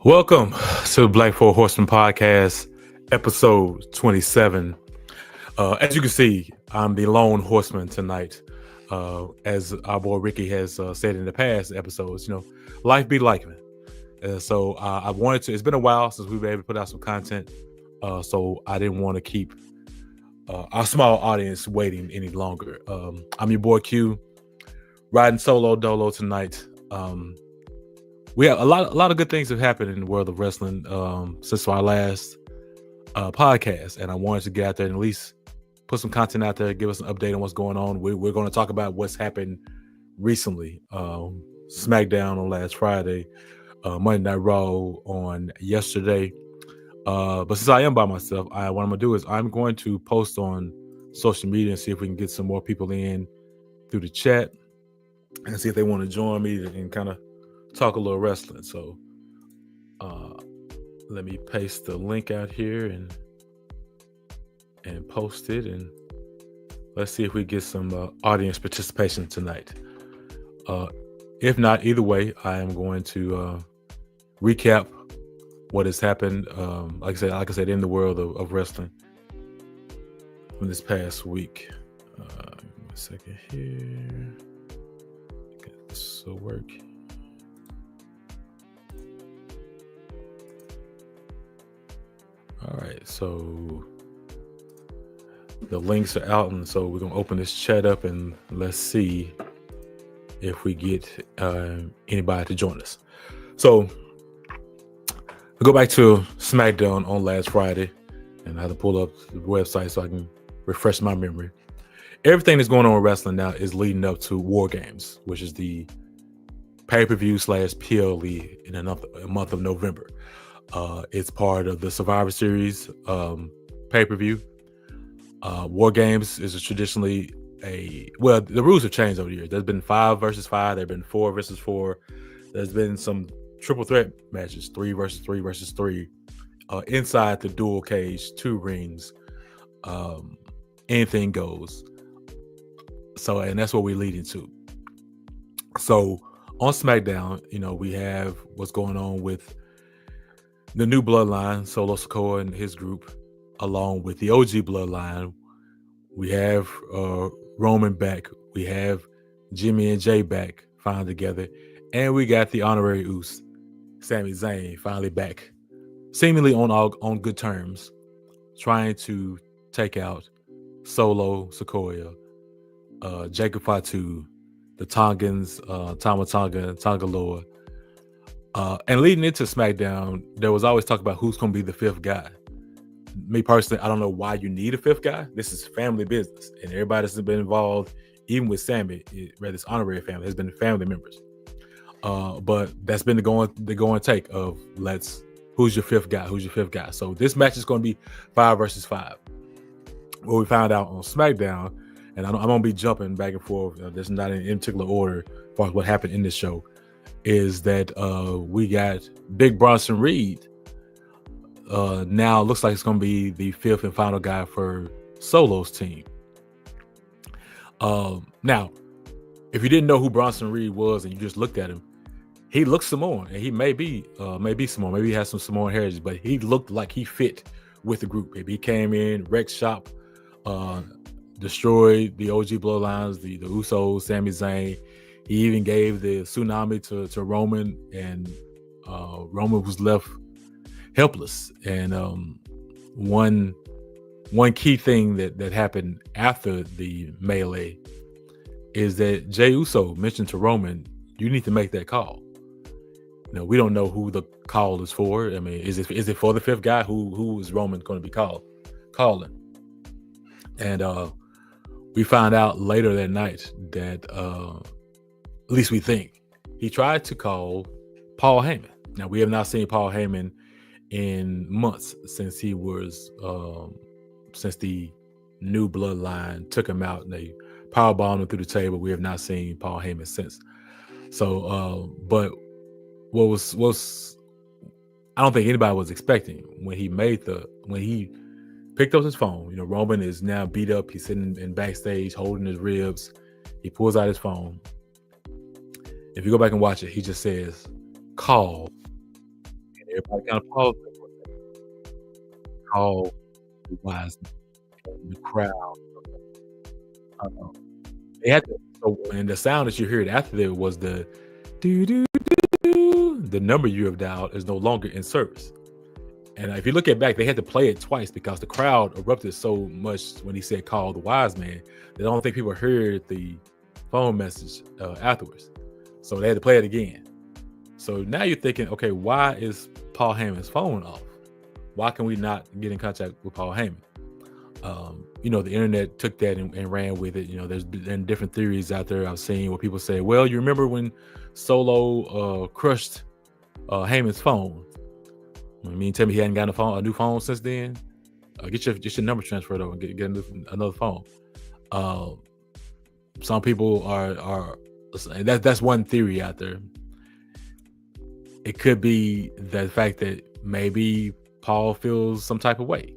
Welcome to Black Four Horsemen Podcast, episode 27. As you can see, I'm the lone horseman tonight. As our boy Ricky has said in the past episodes, life be like me. So I wanted to, it's been a while since we've been able to put out some content. So I didn't want to keep our small audience waiting any longer. I'm your boy Q, riding solo dolo tonight. We have a lot of good things have happened in the world of wrestling since our last podcast, and I wanted to get out there and at least put some content out there, give us an update on what's going on. We're going to talk about what's happened recently. Smackdown on last Friday, Monday Night Raw on yesterday. But since I am by myself, what I'm going to do is I'm going to post on social media and see if we can get some more people in through the chat and see if they want to join me and kind of talk a little wrestling. So let me paste the link out here and post it, and let's see if we get some audience participation tonight. If not, either way, I am going to recap what has happened, like I said, in the world of wrestling from this past week. Give me a second here. Get this will work. All right, so the links are out, and so we're gonna open this chat up and let's see if we get anybody to join us. So we go back to Smackdown on last Friday, and I had to pull up the website so I can refresh my memory. Everything that's going on with wrestling now is leading up to WarGames, which is the pay-per-view / PLE in a month of November. It's part of the Survivor Series pay-per-view. WarGames is traditionally the rules have changed over the years. There's been 5 versus 5. There's been 4 versus 4. There's been some triple threat matches, 3 versus 3 versus 3, inside the dual cage, 2 rings. Anything goes. So, and that's what we're leading to. So on SmackDown, we have what's going on with the new Bloodline, Solo Sikoa and his group, along with the OG Bloodline. We have Roman back. We have Jimmy and Jay back, finally together. And we got the honorary Uce, Sami Zayn, finally back, seemingly on good terms, trying to take out Solo Sikoa, Jacob Fatu, the Tongans, Tama Tonga, Tonga Loa. And leading into SmackDown, there was always talk about who's going to be the 5th guy. Me personally, I don't know why you need a 5th guy. This is family business, and everybody that's been involved, even with Sammy, this honorary family, has been family members. But that's been the going take of who's your 5th guy? Who's your 5th guy? So this match is going to be 5 versus 5. What we found out on SmackDown, and I'm going to be jumping back and forth. There's not in particular order as far as what happened in this show. Is that we got Big Bronson Reed. Now looks like it's going to be the 5th and final guy for Solo's team. Now, if you didn't know who Bronson Reed was and you just looked at him, he looks Samoan, and he may be Samoan. Maybe he has some Samoan heritage, but he looked like he fit with the group. Maybe he came in, wrecked shop, destroyed the OG Bloodlines, the Usos, Sami Zayn. He even gave the tsunami to Roman, and Roman was left helpless. And one key thing that happened after the melee is that Jey Uso mentioned to Roman, "You need to make that call." We don't know who the call is for. I mean, is it for the 5th guy? Who is Roman going to be calling? And we find out later that night that at least we think he tried to call Paul Heyman. Now, we have not seen Paul Heyman in months since he was since the new Bloodline took him out and they powerbombed him through the table. We have not seen Paul Heyman since. So, but what was I don't think anybody was expecting when he picked up his phone. Roman is now beat up. He's sitting in backstage holding his ribs. He pulls out his phone. If you go back and watch it, he just says, "Call." And Everybody kind of paused for a second. Call the wise man and the crowd. Uh, they had to, so, and the sound that you heard after there was the do do do. The number you have dialed is no longer in service. And if you look at back, they had to play it twice because the crowd erupted so much when he said "call the wise man." They don't think people heard the phone message afterwards, so they had to play it again. So now you're thinking, okay, why is Paul Heyman's phone off? Why can we not get in contact with Paul Heyman? The internet took that and ran with it. There's been different theories out there I've seen where people say, well, you remember when Solo crushed Heyman's phone? Tell me he hadn't gotten a new phone since then. Get your number transferred over and get another phone. Some people are and that's one theory out there. It could be the fact that maybe Paul feels some type of way.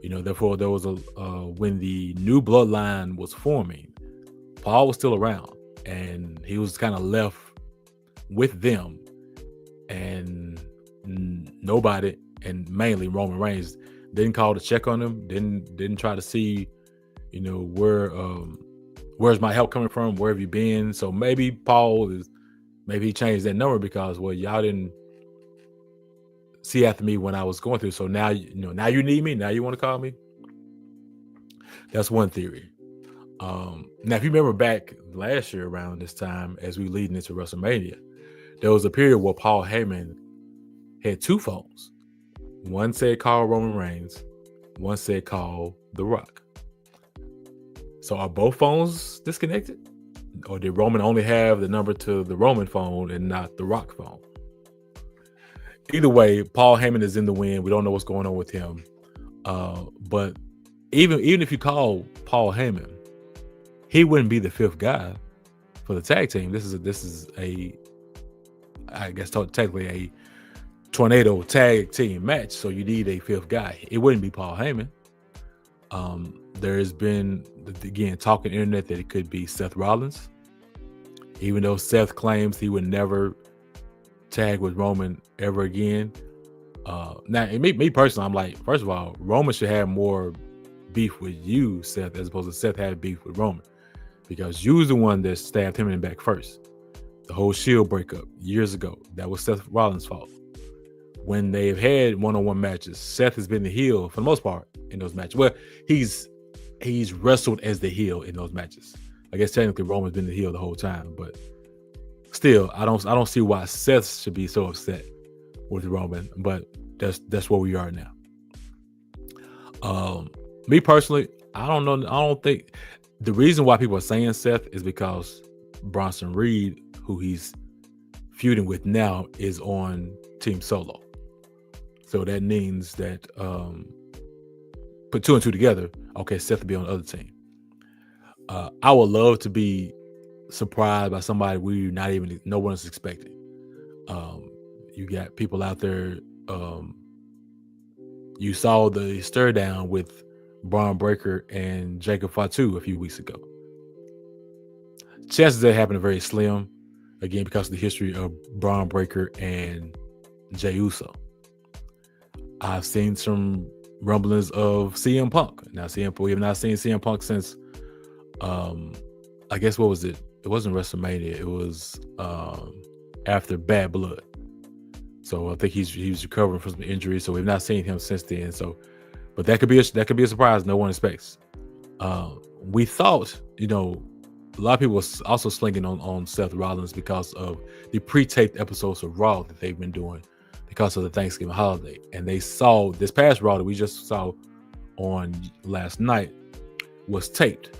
Therefore there was when the new bloodline was forming, Paul was still around and he was kind of left with them, and nobody, and mainly Roman Reigns, didn't call to check on him, didn't try to see, where's my help coming from, where have you been? So maybe maybe he changed that number because, well, y'all didn't see after me when I was going through, so now now you need me, now you want to call me. That's one theory. Now if you remember back last year around this time, as we leading into WrestleMania, there was a period where Paul Heyman had two phones. One said call Roman Reigns, one said call The Rock. So are both phones disconnected? Or did Roman only have the number to the Roman phone and not the Rock phone? Either way, Paul Heyman is in the win. We don't know what's going on with him. But even if you call Paul Heyman, he wouldn't be the fifth guy for the tag team. This is a I guess technically a tornado tag team match, so you need a fifth guy. It wouldn't be Paul Heyman. There's been, again, talk on the internet that it could be Seth Rollins, even though Seth claims he would never tag with Roman ever again. Now, me personally, I'm like, first of all, Roman should have more beef with you, Seth, as opposed to Seth having beef with Roman, because you was the one that stabbed him in the back first. The whole Shield breakup years ago, that was Seth Rollins' fault. When they've had one-on-one matches, Seth has been the heel for the most part in those matches. Well, he's wrestled as the heel in those matches. I guess technically Roman's been the heel the whole time, but still, I don't see why Seth should be so upset with Roman. But that's where we are now. Me personally, I don't know. I don't think the reason why people are saying Seth is because Bronson Reed, who he's feuding with now, is on Team Solo. So that means that put two and two together, okay, Seth will be on the other team. I would love to be surprised by somebody no one is expecting. You got people out there. You saw the stir down with Braun Breaker and Jacob Fatu a few weeks ago. Chances that happen are very slim, again, because of the history of Braun Breaker and Jey Uso. I've seen some rumblings of CM Punk. Now, we have not seen CM Punk since, I guess, what was it? It wasn't WrestleMania. It was after Bad Blood. So I think he's recovering from some injuries. So we've not seen him since then. So, but that could be a surprise no one expects. We thought, a lot of people were also slinging on Seth Rollins because of the pre-taped episodes of Raw that they've been doing because of the Thanksgiving holiday. And they saw this past Raw that we just saw on last night was taped.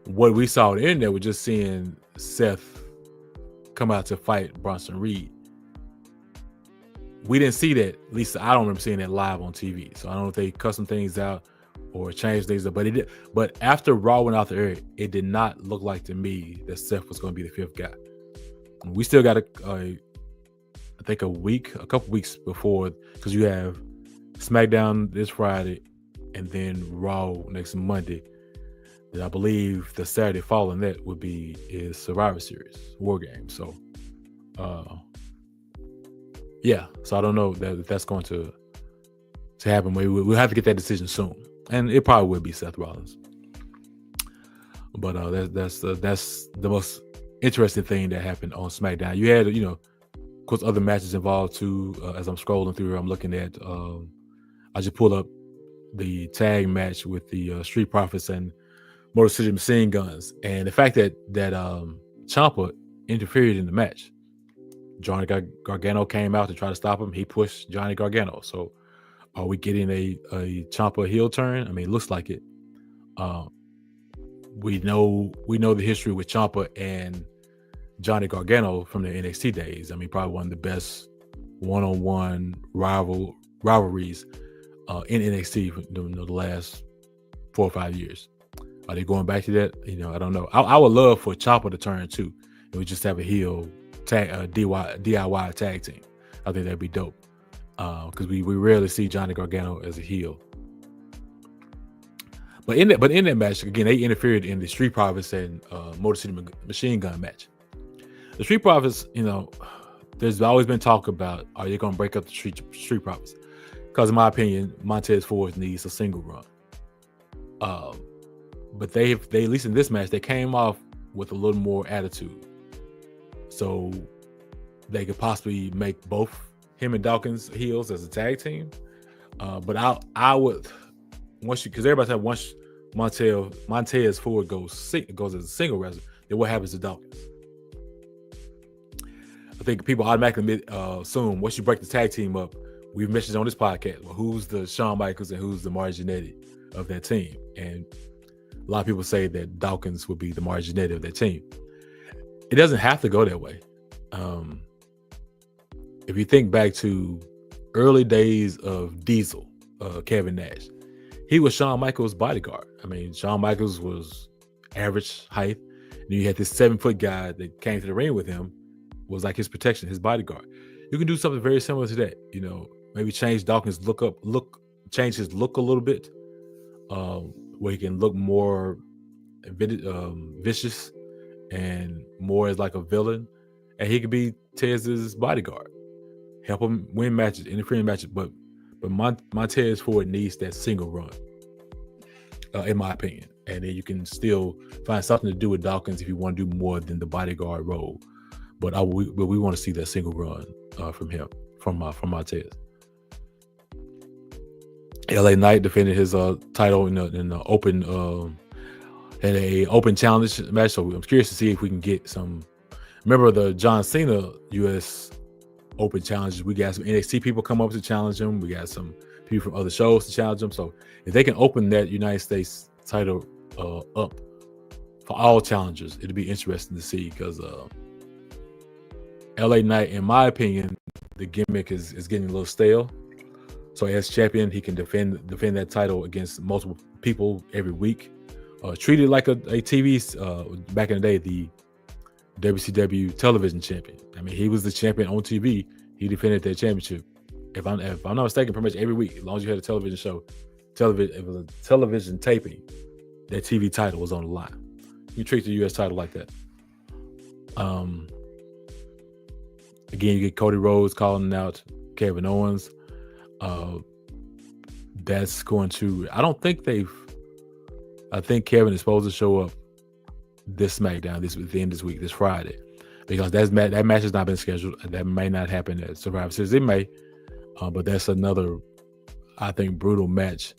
What we saw on the internet was just seeing Seth come out to fight Bronson Reed. We didn't see that. At least I don't remember seeing that live on TV. So I don't know if they cut some things out or changed things up. But it did. But after Raw went out the air, it did not look like to me that Seth was going to be the fifth guy. We still got I think a couple weeks before, because you have SmackDown this Friday and then Raw next Monday. I believe the Saturday following that is Survivor Series, WarGames. So, Yeah, so I don't know that that's going to happen. We'll have to get that decision soon, and it probably will be Seth Rollins. But that's the most interesting thing that happened on SmackDown. You had, of course, other matches involved too. As I'm scrolling through, I'm looking at. I just pulled up the tag match with the Street Profits and Motor City Machine Guns, and the fact that Ciampa interfered in the match. Johnny Gargano came out to try to stop him. He pushed Johnny Gargano. So, are we getting a Ciampa heel turn? I mean, it looks like it. We know the history with Ciampa and Johnny Gargano from the NXT days. I mean, probably one of the best one-on-one rivalries in NXT during the last 4 or 5 years. Are they going back to that? I don't know. I would love for Ciampa to turn too. And we just have a heel DIY tag team. I think that'd be dope. Because we rarely see Johnny Gargano as a heel. But in that match, again, they interfered in the Street Profits and Motor City Machine Gun match. The Street Profits, there's always been talk about, are you going to break up the Street Profits? Because in my opinion, Montez Ford needs a single run. But they at least in this match, they came off with a little more attitude. So they could possibly make both him and Dawkins heels as a tag team. But I would, because everybody said once Montez Ford goes as a single wrestler, then what happens to Dawkins? I think people automatically assume once you break the tag team up, we've mentioned on this podcast, well, who's the Shawn Michaels and who's the Marty Jannetty of that team. And a lot of people say that Dawkins would be the Marty Jannetty of that team. It doesn't have to go that way. If you think back to early days of Diesel, Kevin Nash, he was Shawn Michaels' bodyguard. I mean, Shawn Michaels was average height. And you had this 7-foot guy that came to the ring with him, was like his protection, his bodyguard. You can do something very similar to that. Maybe change Dawkins' change his look a little bit, where he can look more vicious and more as like a villain, and he could be Tez's bodyguard, help him win matches, interfere in matches. But Montez Ford needs that single run, in my opinion. And then you can still find something to do with Dawkins if you want to do more than the bodyguard role. But we want to see that single run from him, from Montez. LA Knight defended his title in the open in a open challenge match. So I'm curious to see if we can get some. Remember the John Cena U.S. Open challenges? We got some NXT people come up to challenge him. We got some people from other shows to challenge him. So if they can open that United States title up for all challengers, it'd be interesting to see, because LA Knight, in my opinion, the gimmick is getting a little stale. So as champion, he can defend that title against multiple people every week. Treated like a TV, back in the day, the WCW television champion. I mean, he was the champion on TV. He defended that championship. If I'm not mistaken, pretty much every week, as long as you had a television show, it was a television taping, that TV title was on the line. You treat the U.S. title like that. Again, you get Cody Rhodes calling out Kevin Owens. That's going to. I think Kevin is supposed to show up this SmackDown at the end of this week, this Friday, because that match has not been scheduled. That may not happen at Survivor Series. It may, but that's another, I think, brutal match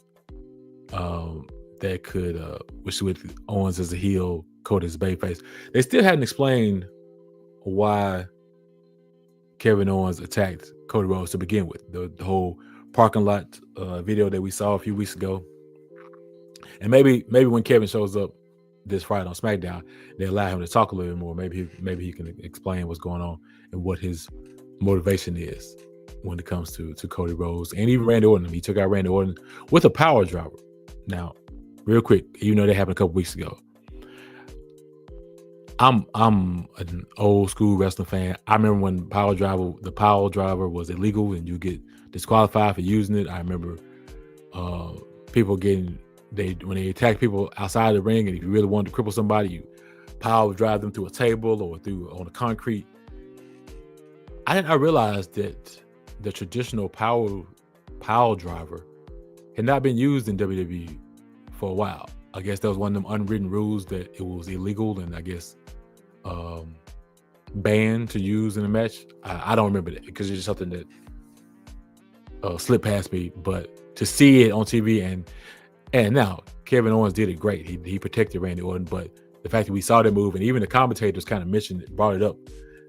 that could, with Owens as a heel, Cody as a babyface. They still hadn't explained why Kevin Owens attacked Cody Rhodes to begin with. The whole parking lot video that we saw a few weeks ago. And maybe when Kevin shows up this Friday on SmackDown, they allow him to talk a little bit more. Maybe he can explain what's going on and what his motivation is when it comes to Cody Rhodes and even Randy Orton. He took out Randy Orton with a power driver. Now, real quick, you know, that happened a couple weeks ago. I'm an old school wrestling fan. I remember when the power driver was illegal and you get disqualified for using it. I remember people when they attack people outside the ring, and if you really wanted to cripple somebody, you power drive them through a table or on the concrete. I realized that the traditional pile driver had not been used in WWE for a while. I guess that was one of them unwritten rules that it was illegal and I guess banned to use in a match. I don't remember that because it's just something that slipped past me. But to see it on TV and now Kevin Owens did it great. He protected Randy Orton, but the fact that we saw that move and even the commentators kind of brought it up,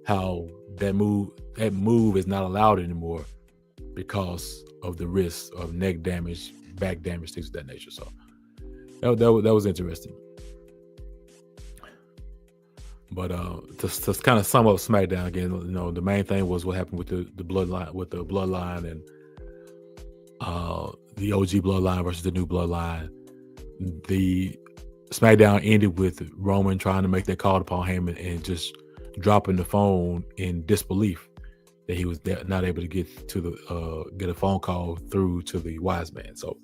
how that move is not allowed anymore because of the risk of neck damage, back damage, things of that nature. So that was interesting. But to kind of sum up SmackDown again, the main thing was what happened with the bloodline and the OG Bloodline versus the new Bloodline. The SmackDown ended with Roman trying to make that call upon Heyman and just dropping the phone in disbelief that he was not able to get to get a phone call through to the wise man. So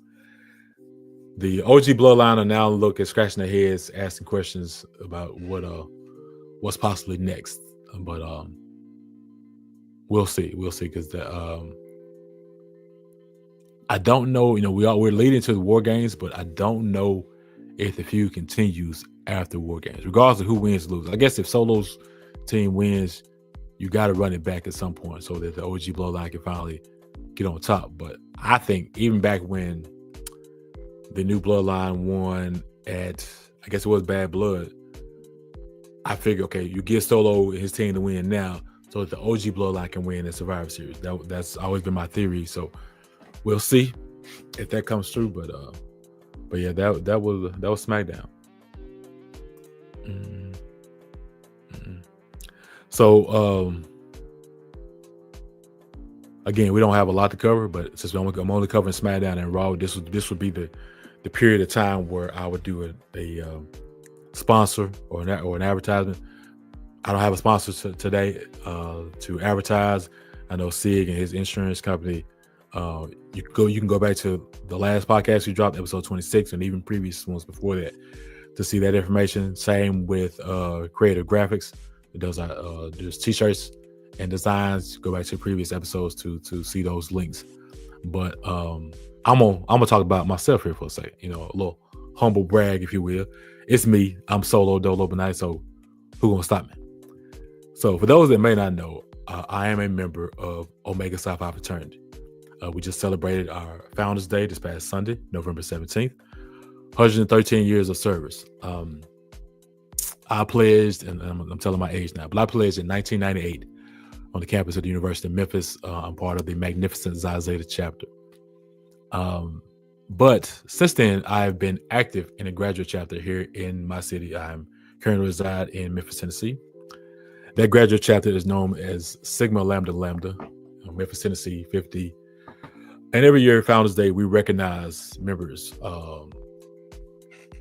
the OG Bloodline are now scratching their heads, asking questions about what's possibly next. But we'll see because I don't know. We're leading to the WarGames, but I don't know if the feud continues after WarGames, regardless of who wins or loses. I guess if Solo's team wins, you got to run it back at some point so that the OG Bloodline can finally get on top. But I think even back when the new Bloodline won at, I guess it was Bad Blood, I figure, okay, you get Solo and his team to win now so that the OG Bloodline can win the Survivor Series. That's always been my theory. So we'll see if that comes through. But yeah, that was SmackDown. So again, we don't have a lot to cover, but since I'm only covering SmackDown and Raw, this would be the period of time where I would do a sponsor or an advertisement. I don't have a sponsor today to advertise. I know Sig and his insurance company. You can go back to the last podcast we dropped, episode 26, and even previous ones before that to see that information. Same with Creative Graphics. It does there's t-shirts and designs. Go back to previous episodes to see those links. But I'm gonna talk about myself here for a second. A little humble brag, if you will. It's me. I'm Solo Dolo Benite. So who gonna stop me? So for those that may not know, I am a member of Omega Psi Phi Fraternity. We just celebrated our Founders Day this past Sunday, November 17th. 113 years of service. I pledged, and I'm telling my age now, but I pledged in 1998 on the campus of the University of Memphis. I'm part of the Magnificent Xi Zeta chapter. But since then, I've been active in a graduate chapter here in my city. I'm currently reside in Memphis, Tennessee. That graduate chapter is known as Sigma Lambda Lambda, Memphis, Tennessee 50. And every year, Founders Day, we recognize members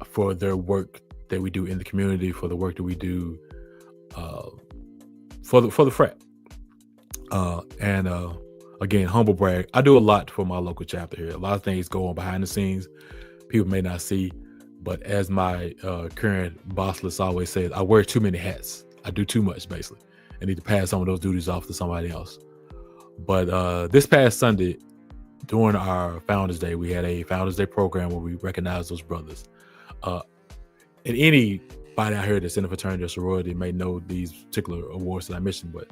for their work that we do in the community, for the work that we do for the frat. Again, humble brag, I do a lot for my local chapter here. A lot of things go on behind the scenes. People may not see, but as my current boss list always says, I wear too many hats. I do too much, basically. I need to pass some of those duties off to somebody else. But this past Sunday, during our Founders Day, we had a Founders Day program where we recognized those brothers. And anybody out here that's in a fraternity or sorority may know these particular awards that I mentioned, but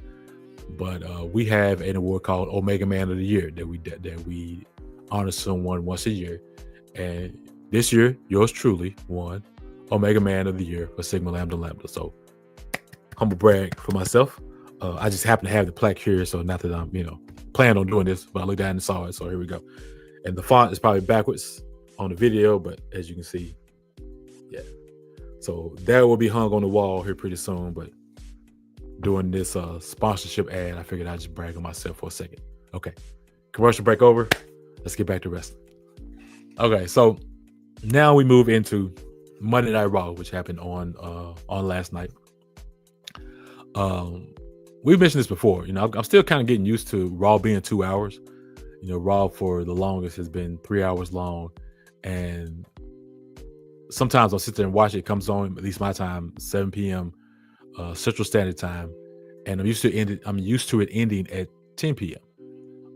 we have an award called Omega Man of the Year that we honor someone once a year. And this year, yours truly won Omega Man of the Year for Sigma Lambda Lambda. So humble brag for myself. I just happen to have the plaque here, so not that I'm planning on doing this, but I looked down and saw it, so here we go. And the font is probably backwards on the video, but as you can see, yeah. So that will be hung on the wall here pretty soon. But doing this sponsorship ad, I figured I'd just brag on myself for a second. Okay, commercial break over. Let's get back to wrestling. Okay, so now we move into Monday Night Raw, which happened on last night. We've mentioned this before. I'm still kind of getting used to Raw being 2 hours. Raw for the longest has been 3 hours long, and sometimes I'll sit there and watch it. It comes on, at least my time, 7 p.m. Central Standard Time, and I'm used to it ending at 10 p.m.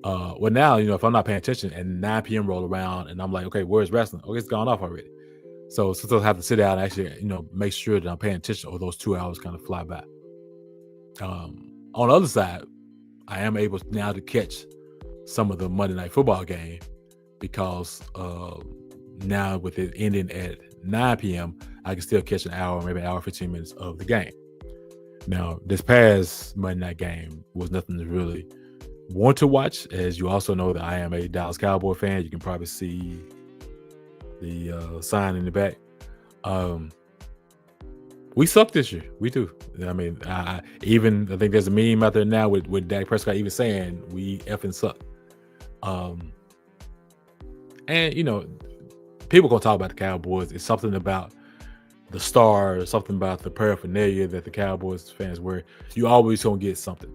Well, now, if I'm not paying attention and 9 p.m. roll around and I'm like, okay, where's wrestling? Oh, it's gone off already. So sometimes I have to sit down and actually, make sure that I'm paying attention, or those 2 hours kind of fly by. On the other side, I am able now to catch some of the Monday Night Football game because now with it ending at 9 p.m., I can still catch an hour, maybe an hour, 15 minutes of the game. Now, this past Monday night game was nothing to really want to watch, as you also know that I am a Dallas Cowboy fan. You can probably see the sign in the back. We suck this year. We do. I mean, I think there's a meme out there now with Dak Prescott even saying we effing suck. And people gonna talk about the Cowboys. It's something about the stars, something about the paraphernalia that the Cowboys fans wear. You always gonna get something.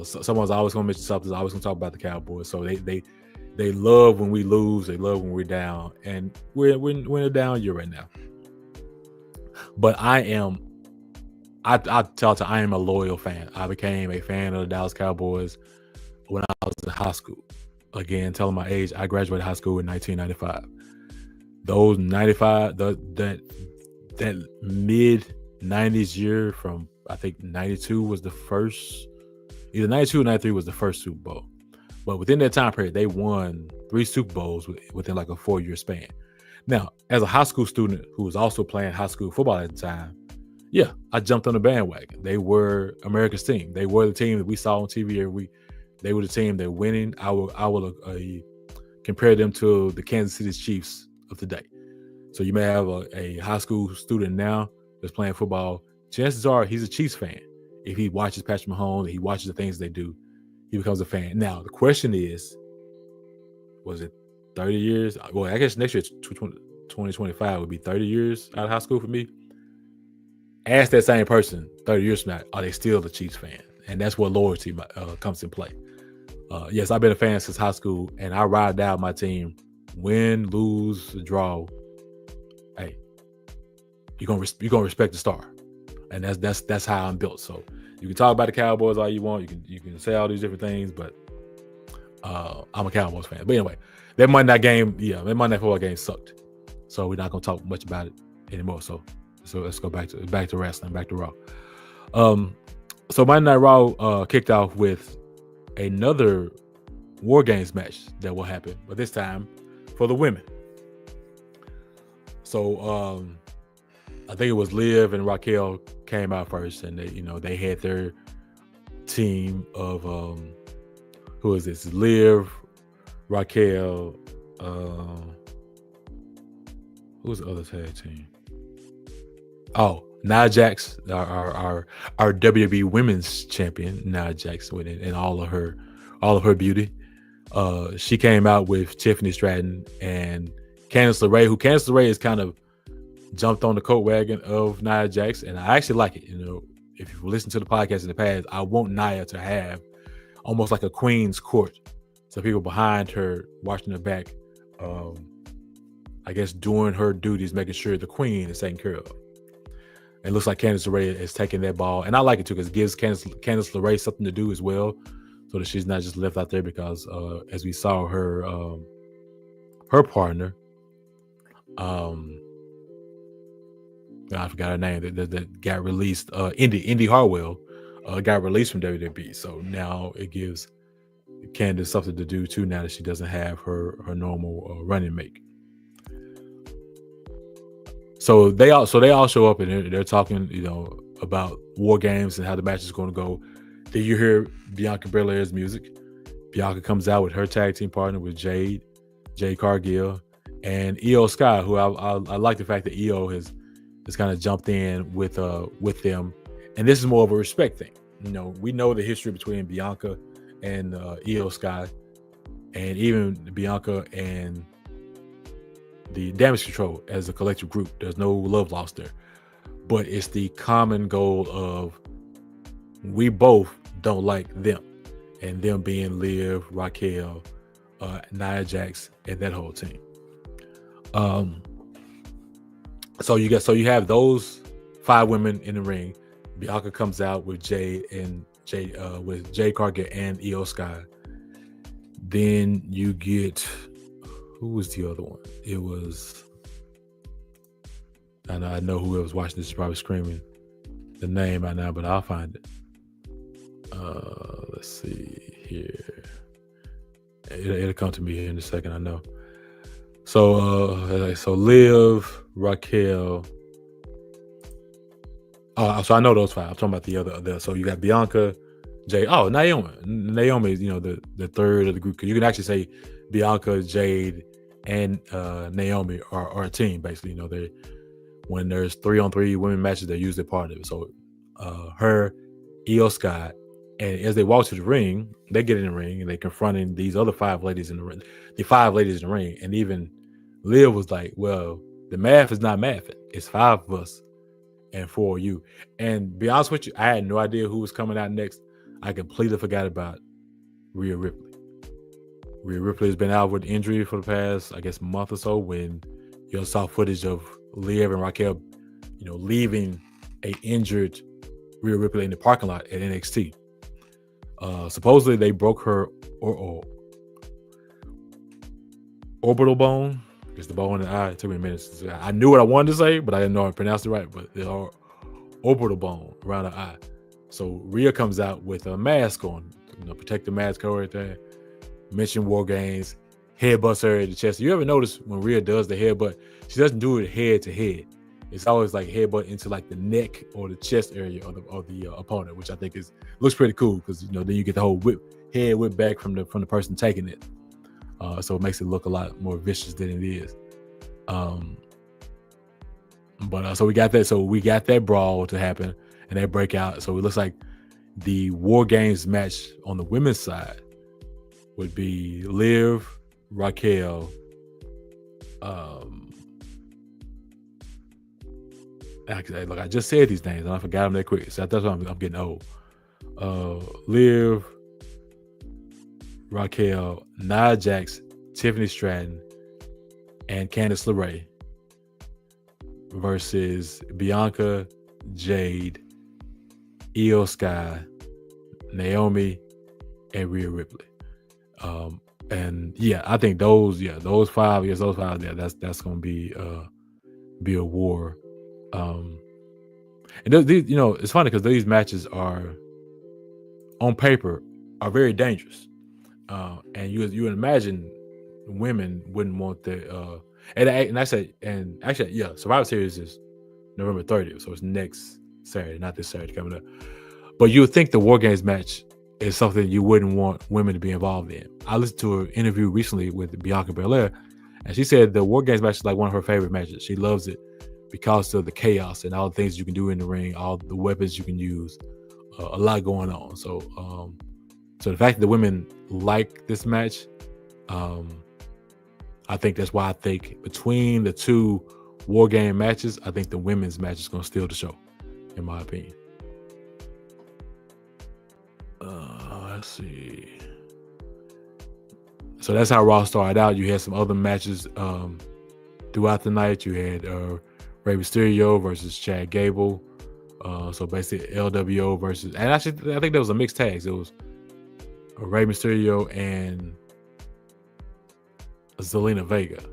Someone's always gonna mention something. Always gonna talk about the Cowboys. So they love when we lose. They love when we're down, and we're in a down year right now. But I am a loyal fan. I became a fan of the Dallas Cowboys when I was in high school. Again, telling my age, I graduated high school in 1995. Those 95, that mid 90s year from, I think 92 was the first, either 92 or 93 was the first Super Bowl. But within that time period, they won 3 Super Bowls within like a 4-year span. Now, as a high school student who was also playing high school football at the time, yeah, I jumped on the bandwagon. They were America's team. They were the team that we saw on TV every week. They were the team that winning. I will compare them to the Kansas City Chiefs of today. So you may have a high school student now that's playing football. Chances are he's a Chiefs fan. If he watches Patrick Mahomes, he watches the things they do, he becomes a fan. Now, the question is, was it 30 years? Well, I guess next year, 2025 would be 30 years out of high school for me. Ask that same person 30 years from now, are they still the Chiefs fan? And that's where loyalty comes in play. Yes, I've been a fan since high school, and I ride out my team. Win, lose, draw. Hey, you're gonna respect the star, and that's how I'm built. So you can talk about the Cowboys all you want. You can say all these different things, but I'm a Cowboys fan. But anyway, that Monday night football game sucked. So we're not gonna talk much about it anymore. So let's go back to wrestling, back to Raw. So Monday Night Raw kicked off with another WarGames match that will happen, but this time for the women. So I think it was Liv and Raquel came out first, and they had their team of who is this? Liv, Raquel. Who's the other tag team? Oh, Nia Jax, our WWE Women's Champion, Nia Jax, with it, and all of her beauty. She came out with Tiffany Stratton and Candice LeRae, who Candice LeRae has kind of jumped on the coat wagon of Nia Jax, and I actually like it. If you've listened to the podcast in the past, I want Nia to have almost like a queen's court, so people behind her watching her back, I guess doing her duties, making sure the queen is taken care of. It looks like Candice LeRae is taking that ball, and I like it too because it gives Candice LeRae something to do as well, so that she's not just left out there. Because as we saw her partner, I forgot her name that got released. Indy Hartwell got released from WWE, so now it gives Candice something to do too. Now that she doesn't have her normal running mate. So they all show up and they're talking, about WarGames and how the match is going to go. Then you hear Bianca Belair's music. Bianca comes out with her tag team partner with Jade Cargill, and Io Sky, who I like the fact that Io has kind of jumped in with them, and this is more of a respect thing. We know the history between Bianca and Io Sky, and even Bianca and the Damage Control as a collective group. There's no love lost there, but it's the common goal of we both don't like them, and them being Liv, Raquel, Nia Jax, and that whole team. So you have those 5 women in the ring. Bianca comes out with Jade Cargill and Io Sky, Then you get, who was the other one? It was, and I know whoever's watching this is probably screaming the name right now, but I'll find it. Let's see here. It'll come to me here in a second, I know. So Liv, Raquel. So I know those 5. I'm talking about the other. So you got Bianca, Jade. Oh, Naomi. Naomi is, the third of the group. You can actually say Bianca, Jade, and Naomi are a team, basically. They, when there's 3-on-3 women matches, they're usually part of it. So her, Io Sky, and as they walk to the ring, they get in the ring and they're confronting these other 5 ladies in the ring. The 5 ladies in the ring. And even Liv was like, well, the math is not mathing. It's 5 of us and 4 of you. And to be honest with you, I had no idea who was coming out next. I completely forgot about Rhea Ripley. Rhea Ripley has been out with injury for the past, I guess, month or so, when you saw footage of Liv and Raquel, leaving a injured Rhea Ripley in the parking lot at NXT. Supposedly they broke her orbital bone. It's the bone in the eye. It took me a minute. I knew what I wanted to say, but I didn't know I pronounced it right. But the orbital bone around the eye. So Rhea comes out with a mask on, protective mask, cover everything. Mention WarGames, headbutts her in the chest. You ever notice when Rhea does the headbutt, she doesn't do it head to head. It's always like headbutt into like the neck or the chest area of the opponent, which I think looks pretty cool because then you get the whole head whip back from the person taking it. So it makes it look a lot more vicious than it is. So we got that. So we got that brawl to happen and that breakout. So it looks like the WarGames match on the women's side would be Liv, Raquel, look, I just said these names and I forgot them that quick. So that's why I'm getting old. Liv, Raquel, Nia Jax, Tiffany Stratton, and Candice LeRae versus Bianca, Jade, Io Sky, Naomi, and Rhea Ripley. And yeah, I think those 5, that's going to be a war. And these, it's funny because these matches are on paper are very dangerous. And you would imagine women wouldn't want the Survivor Series is November 30th, so it's next Saturday, not this Saturday coming up. But you would think the WarGames match is something you wouldn't want women to be involved in. I listened to an interview recently with Bianca Belair, and she said the WarGames match is like one of her favorite matches. She loves it because of the chaos and all the things you can do in the ring, all the weapons you can use, a lot going on. So the fact that the women like this match, I think that's why I think between the 2 WarGame matches, I think the women's match is going to steal the show, in my opinion. Let's see. So that's how Raw started out. You had some other matches throughout the night. You had Rey Mysterio versus Chad Gable. So basically LWO versus, and actually I think there was a mixed tags. It was Rey Mysterio and Zelina Vega,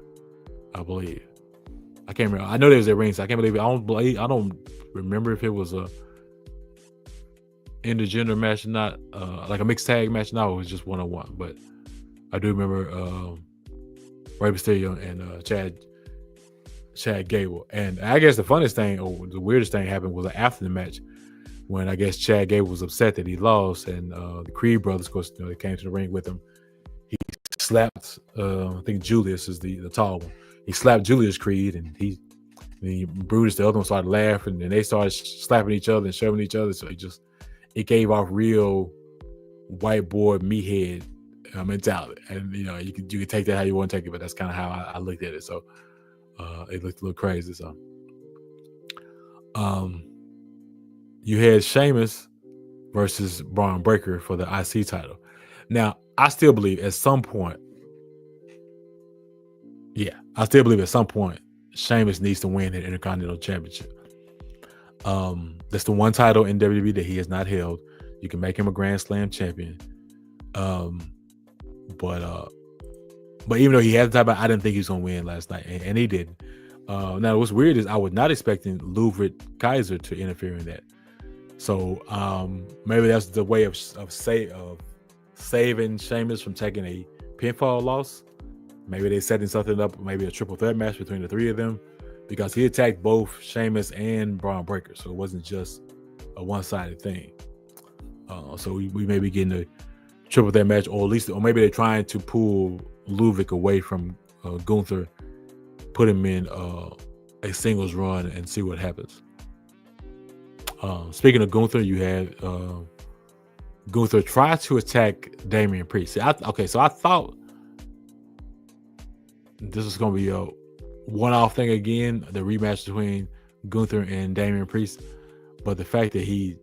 I believe. I can't remember. I know there was a ring, so I can't believe it. I don't remember if it was a intergender match or not, like a mixed tag match. No, it was just 1-on-1. But I do remember Rey Mysterio and Chad Gable. And I guess the funniest thing or the weirdest thing happened was after the match, when I guess Chad Gable was upset that he lost, and the Creed brothers, of course, they came to the ring with him. He slapped, I think Julius is the tall one. He slapped Julius Creed, and Brutus, the other one, started laughing, and they started slapping each other and shoving each other. So it gave off real white boy meathead mentality. And you can take that how you want to take it, but that's kind of how I looked at it. So it looked a little crazy. So you had Sheamus versus Braun Breaker for the IC title. Now, I still believe at some point, Sheamus needs to win the Intercontinental Championship. That's the one title in WWE that he has not held. You can make him a Grand Slam champion. But even though he had the title, I didn't think he was gonna win last night, and he didn't. Now what's weird is I was not expecting Ludwig Kaiser to interfere in that. So maybe that's the way of saving Sheamus from taking a pinfall loss. Maybe they're setting something up, maybe a triple threat match between the three of them, because he attacked both Sheamus and Braun Breaker, so it wasn't just a one-sided thing. So we may be getting a triple threat match, or maybe they're trying to pull Ludwig away from Gunther, put him in a singles run, and see what happens. Speaking of Gunther, you had Gunther try to attack Damian Priest. So I thought this was going to be a one-off thing again, the rematch between Gunther and Damian Priest. But the fact that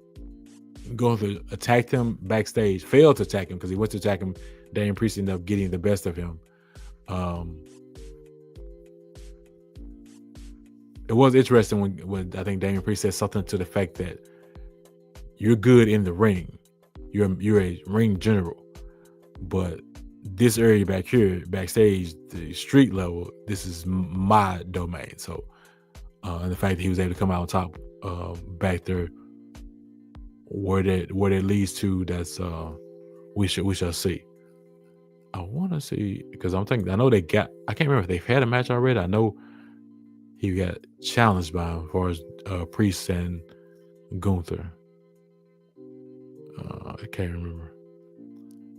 Gunther attacked him backstage, failed to attack him because he went to attack him, Damian Priest ended up getting the best of him. It was interesting when I think Damian Priest said something to the fact that you're good in the ring. You're a ring general. But this area back here, backstage, the street level, this is my domain. So and the fact that he was able to come out on top back there, where that leads to, that's we shall see. I want to see, because I know I can't remember if they've had a match already. I know he got challenged by him as far as Priest and Gunther. I can't remember.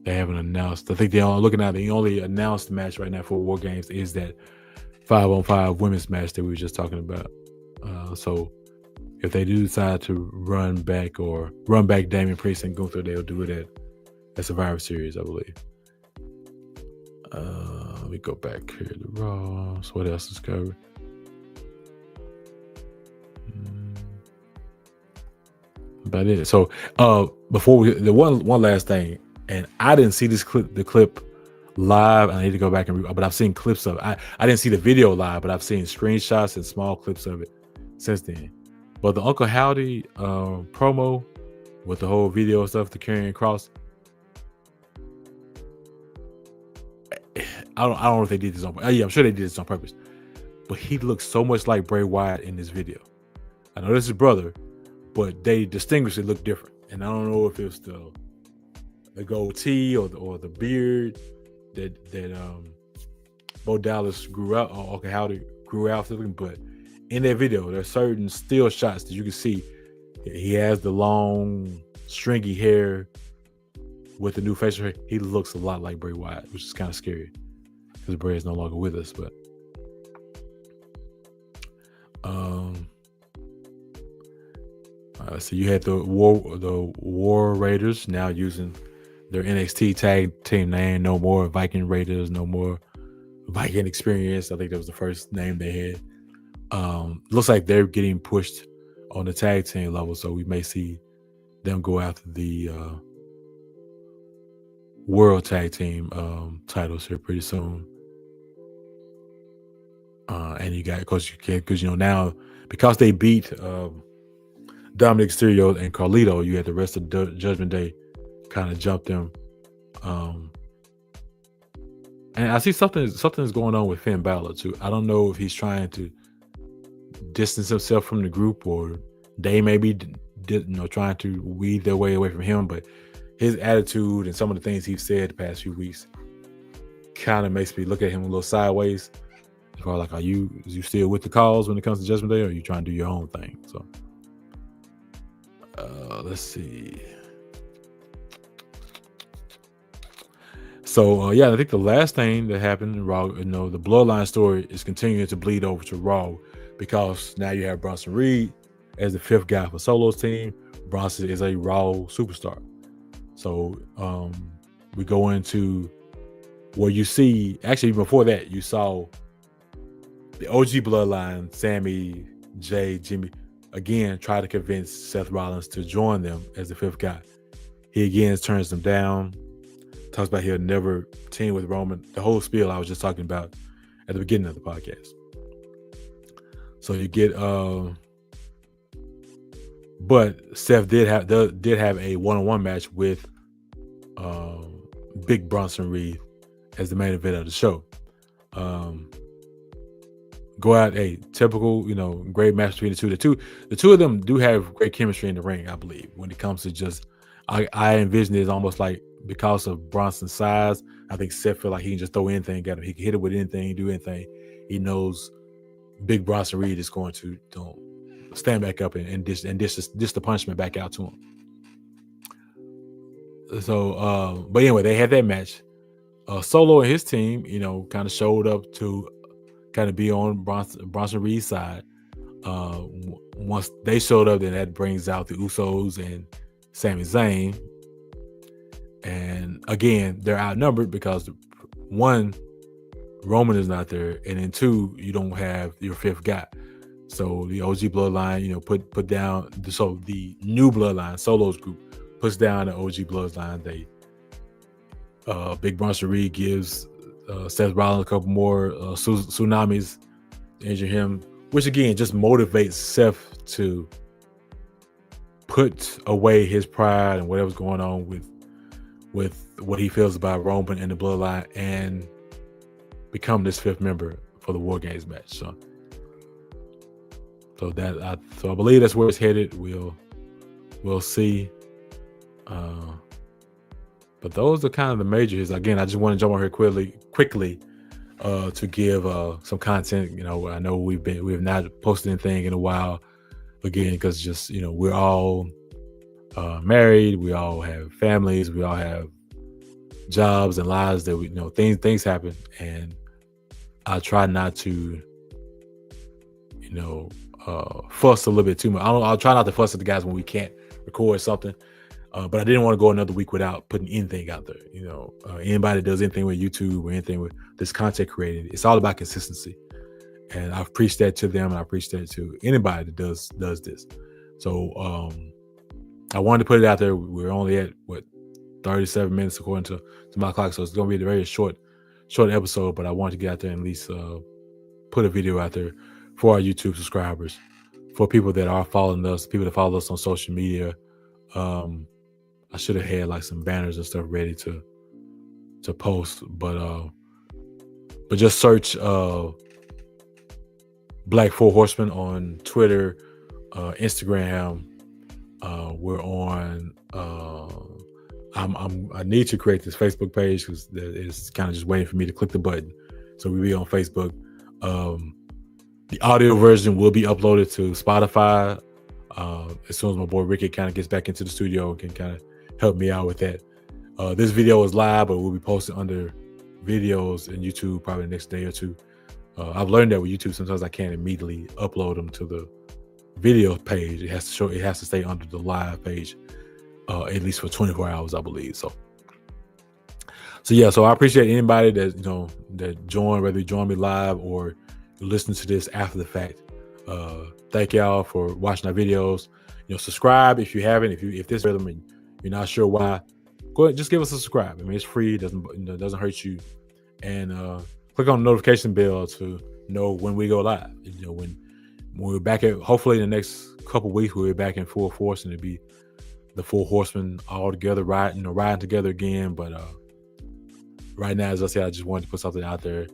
They haven't announced. I think the only announced match right now for WarGames is that 5-on-5 women's match that we were just talking about. So if they do decide to run back Damian Priest and Gunther, they'll do it at Survivor Series, I believe. Let me go back here to Raw. So what else is covered? About it. So before the one last thing, and I didn't see the clip live. I need to go back but I've seen clips of it. I didn't see the video live, but I've seen screenshots and small clips of it since then. But the Uncle Howdy promo with the whole video stuff, the Karrion Kross, I don't know if they did this on purpose. Yeah, I'm sure they did this on purpose. But he looks so much like Bray Wyatt in this video. I know this is brother, but they distinguished it, look different. And I don't know if it's the goatee or the beard that Bo Dallas grew out, or okay, how they grew out, but in that video, there's certain still shots that you can see. He has the long, stringy hair with the new facial hair. He looks a lot like Bray Wyatt, which is kind of scary because Bray is no longer with us. But so you had the War Raiders now using their NXT tag team name. No more Viking Raiders, no more Viking Experience. I think that was the first name they had. Looks like they're getting pushed on the tag team level, so we may see them go after the World Tag Team titles here pretty soon. And you got, because now, because they beat Dominic Mysterio and Carlito, you had the rest of Judgment Day kind of jump them. And I see something's going on with Finn Balor too. I don't know if he's trying to distance himself from the group, or they may be trying to weed their way away from him. But his attitude and some of the things he's said the past few weeks kind of makes me look at him a little sideways. As far like, are you still with the cause when it comes to Judgment Day, or are you trying to do your own thing? So let's see. So I think the last thing that happened in Raw, the Bloodline story is continuing to bleed over to Raw, because now you have Bronson Reed as the fifth guy for Solo's team. Bronson is a Raw superstar. So we go into where you see, actually before that, you saw the OG Bloodline, Sammy, Jay, Jimmy, again try to convince Seth Rollins to join them as the fifth guy. He again turns them down, talks about he'll never team with Roman. The whole spiel I was just talking about at the beginning of the podcast. So you get, but Seth did have a one-on-one match with Big Bronson Reed as the main event of the show. Go out, typical, great match between the two. The two of them do have great chemistry in the ring, I believe. When it comes to just, I envision it as almost like, because of Bronson's size, I think Seth feel like he can just throw anything at him. He can hit it with anything, do anything. He knows Big Bronson Reed is going to stand back up and dish the punishment back out to him. So, but anyway, they had that match. Solo and his team, kind of showed up to kind of be on Bronson Reed's side. Once they showed up, then that brings out the Usos and Sami Zayn. And again, they're outnumbered because, one, Roman is not there, and then two, you don't have your fifth guy. So the OG Bloodline, put down. So the new Bloodline, Solo's group, puts down the OG Bloodline. They Big Bronson Reed gives Seth Rollins a couple more tsunamis to injure him, which again just motivates Seth to put away his pride and whatever's going on with what he feels about Roman and the Bloodline, and become this fifth member for the WarGames match. So I believe that's where it's headed. We'll see. But those are kind of the majors. Again, I just want to jump on here quickly to give some content. I know we have not posted anything in a while, again, because just we're all married, we all have families, we all have jobs and lives that we things happen, and I try not to fuss a little bit too much. I'll try not to fuss at the guys when we can't record something. But I didn't want to go another week without putting anything out there. Anybody that does anything with YouTube or anything with this content created, it's all about consistency. And I've preached that to them, and I preached that to anybody that does this. So I wanted to put it out there. We're only at 37 minutes according to my clock, so it's going to be a very short episode. But I wanted to get out there and at least put a video out there for our YouTube subscribers, for people that are following us, people that follow us on social media. I should have had like some banners and stuff ready to post, but just search Black Four Horsemen on Twitter, Instagram. We're on. I need to create this Facebook page because it's kind of just waiting for me to click the button. So we'll be on Facebook. The audio version will be uploaded to Spotify as soon as my boy Ricky kind of gets back into the studio and can kind of help me out with that. This video is live, but we'll be posted under videos in YouTube probably the next day or two. I've learned that with YouTube, sometimes I can't immediately upload them to the video page. It has to stay under the live page, at least for 24 hours, I believe. So yeah. So I appreciate anybody that that joined, whether you join me live or listen to this after the fact. Thank y'all for watching our videos. Subscribe if you haven't. If this rhythm and you're not sure why, go ahead, just give us a subscribe. I mean, it's free. It doesn't hurt you. And click on the notification bell to know when we go live. When we're back at, hopefully in the next couple weeks, we'll be back in full force, and it'll be the Four Horsemen all together riding together again. But right now, as I said, I just wanted to put something out there,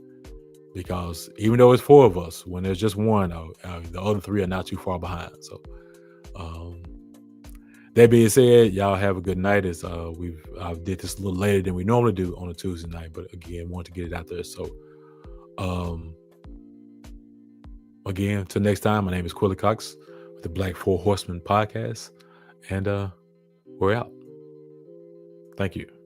because even though it's four of us, when there's just one, the other three are not too far behind. So that being said, y'all have a good night. As I did this a little later than we normally do on a Tuesday night, but again, want to get it out there. So again, till next time, my name is Quilly Cox with the Black Four Horsemen podcast, and we're out. Thank you.